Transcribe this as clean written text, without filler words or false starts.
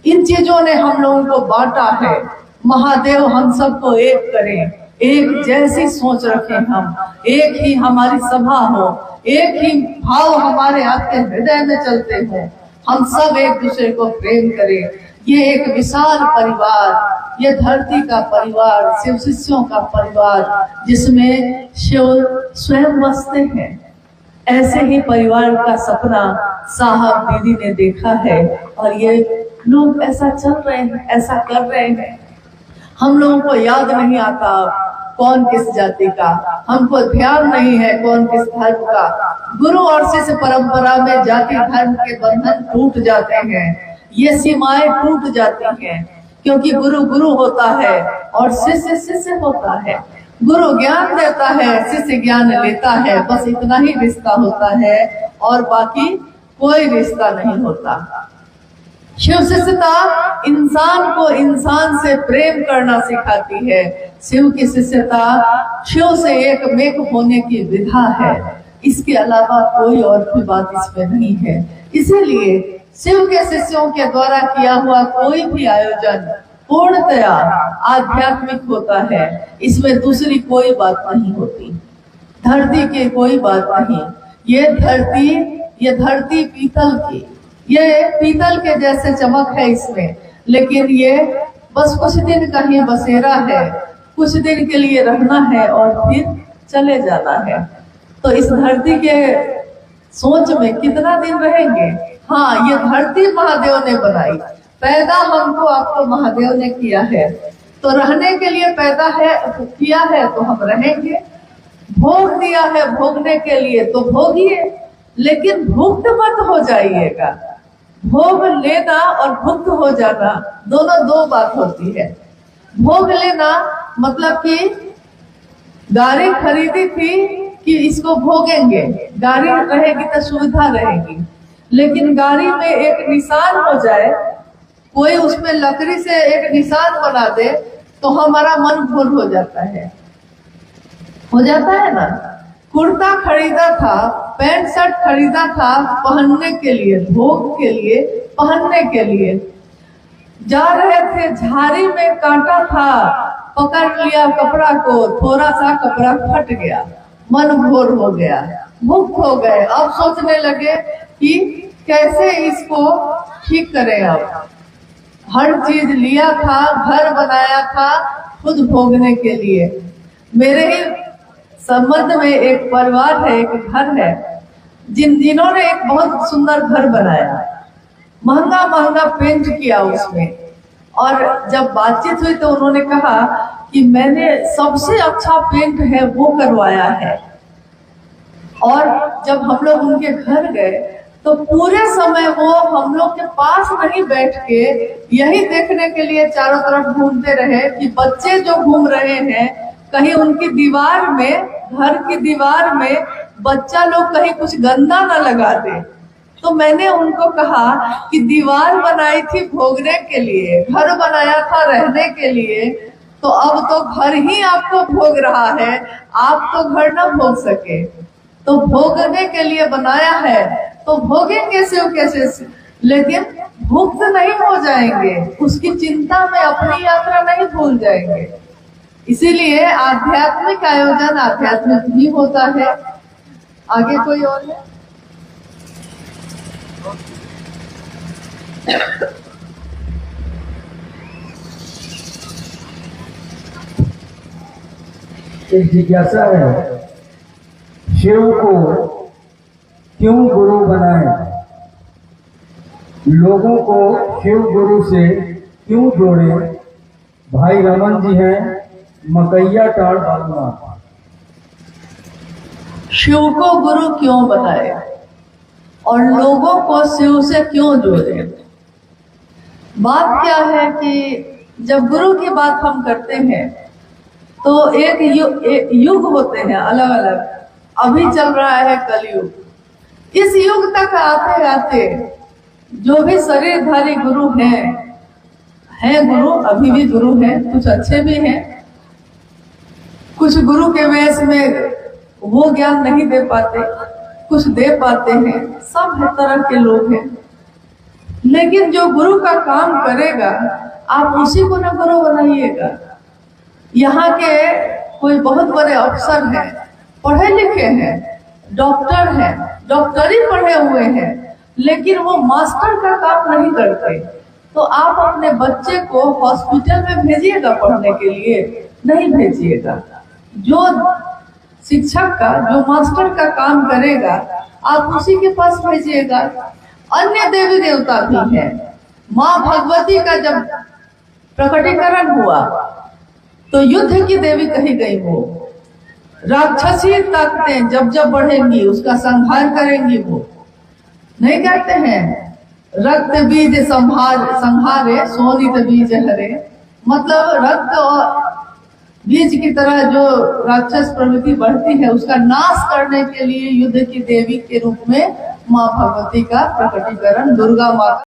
इन चीजों ने हम लोगों को बांटा है। महादेव हम सबको एक करें, एक जैसी सोच रखें, हम एक ही हमारी सभा हो, एक ही भाव हमारे आपके हृदय में चलते हो, हम सब एक दूसरे को प्रेम करें। ये एक विशाल परिवार, ये धरती का परिवार, शिव शिष्यों का परिवार, जिसमें शिव स्वयं बसते हैं। ऐसे ही परिवार का सपना साहब दीदी ने देखा है और ये लोग ऐसा चल रहे हैं, ऐसा कर रहे हैं। हम लोगों को याद नहीं आता कौन किस जाति का, हमको ध्यान नहीं है कौन किस धर्म का। गुरु और शिष्य परंपरा में जाति धर्म के बंधन टूट जाते हैं, ये सीमाएं टूट जाती हैं, क्योंकि गुरु गुरु होता है और शिष्य शिष्य होता है। गुरु ज्ञान देता है, शिष्य ज्ञान लेता है, बस इतना ही रिश्ता होता है और बाकी कोई रिश्ता नहीं होता। शिव शिष्यता इंसान को इंसान से प्रेम करना सिखाती है। शिव की शिष्यता शिव से एक मेक होने की विधा है, इसके अलावा कोई और भी बात इसमें नहीं है। इसीलिए शिव के शिष्यों के द्वारा किया हुआ कोई भी आयोजन पूर्णतया आध्यात्मिक होता है, इसमें दूसरी कोई बात नहीं होती, धरती की कोई बात नहीं। ये धरती पीतल की, ये पीतल के जैसे चमक है इसमें, लेकिन ये बस कुछ दिन का ही बसेरा है, कुछ दिन के लिए रहना है और फिर चले जाना है। तो इस धरती के सोच में कितना दिन रहेंगे? हाँ, ये धरती महादेव ने बनाई, पैदा हमको आपको महादेव ने किया है, तो रहने के लिए पैदा है किया है तो हम रहेंगे। भोग दिया है भोगने के लिए तो भोगिए, लेकिन भुक्त मत हो जाइएगा। भोग लेना और भुक्त हो जाना दोनों दो बात होती है। भोग लेना मतलब कि गाड़ी खरीदी थी कि इसको भोगेंगे, गाड़ी रहेगी तो सुविधा रहेगी, लेकिन गाड़ी में एक निशान हो जाए, कोई उसमें लकड़ी से एक निशान बना दे तो हमारा मन भूल हो जाता है ना। कुर्ता खरीदा था, पैंट शर्ट खरीदा था पहनने के लिए, भोग के लिए, पहनने के लिए, जा रहे थे झाड़ी में कांटा था, पकड़ लिया कपड़ा को, थोड़ा सा कपड़ा फट गया, मन भोर हो गया, मुक्त हो गए। अब सोचने लगे कि कैसे इसको ठीक करें। अब हर चीज लिया था, घर बनाया था खुद भोगने के लिए। मेरे ही संबंध में एक परिवार है, एक घर है, जिन्होंने एक बहुत सुंदर घर बनाया, महंगा महंगा पेंट किया उसमें, और जब बातचीत हुई तो उन्होंने कहा कि मैंने सबसे अच्छा पेंट है वो करवाया है। और जब हम लोग उनके घर गए तो पूरे समय वो हम लोग के पास नहीं बैठ के यही देखने के लिए चारों तरफ घूमते रहे कि बच्चे जो घूम रहे हैं कहीं उनकी दीवार में, घर की दीवार में बच्चा लोग कहीं कुछ गंदा ना लगा दे। तो मैंने उनको कहा कि दीवार बनाई थी भोगने के लिए, घर बनाया था रहने के लिए, तो अब तो घर ही आपको भोग रहा है, आप तो घर ना भोग सके, तो भोगने के लिए बनाया है तो भोगेंगे शिव कैसे, लेकिन भुक्त नहीं हो जाएंगे, उसकी चिंता में अपनी यात्रा नहीं भूल जाएंगे। इसीलिए आध्यात्मिक आयोजन आध्यात्मिक भी होता है। आगे कोई और है? एक जिज्ञासा है, शिव को क्यों गुरु बनाए, लोगों को शिव गुरु से क्यों जोड़े? भाई रमन जी हैं, मकैया टाड़ बालूआ। शिव को गुरु क्यों बनाए और लोगों को शिव से क्यों जोड़े? बात क्या है कि जब गुरु की बात हम करते हैं तो एक युग होते हैं अलग अलग। अभी चल रहा है कलयुग। इस युग तक आते आते जो भी शरीरधारी गुरु हैं गुरु, अभी भी गुरु हैं, कुछ अच्छे भी हैं, कुछ गुरु के वेश में वो ज्ञान नहीं दे पाते, कुछ दे पाते हैं, सब हर तरह के लोग हैं। लेकिन जो गुरु का काम करेगा आप उसी को न गुरु बनाइएगा। यहाँ के कोई बहुत बड़े अफसर हैं, पढ़े लिखे हैं, डॉक्टर हैं, डॉक्टरी पढ़े हुए हैं, लेकिन वो मास्टर का काम नहीं करते। तो आप अपने बच्चे को हॉस्पिटल में भेजिएगा पढ़ने के लिए? नहीं भेजिएगा। जो शिक्षक का, जो मास्टर का काम करेगा आप उसी के पास भेजिएगा। अन्य देवी देवता भी हैं। माँ भगवती का जब प्रकटीकरण हुआ तो युद्ध की देवी कही गई। वो राक्षसी ताकतें जब जब बढ़ेंगी उसका संहार करेंगी। वो नहीं कहते हैं रक्त बीज संहारे सोनित बीज हरे, मतलब रक्त और बीज की तरह जो राक्षस प्रवृत्ति बढ़ती है उसका नाश करने के लिए युद्ध की देवी के रूप में माँ भगवती का प्रकटीकरण दुर्गा माता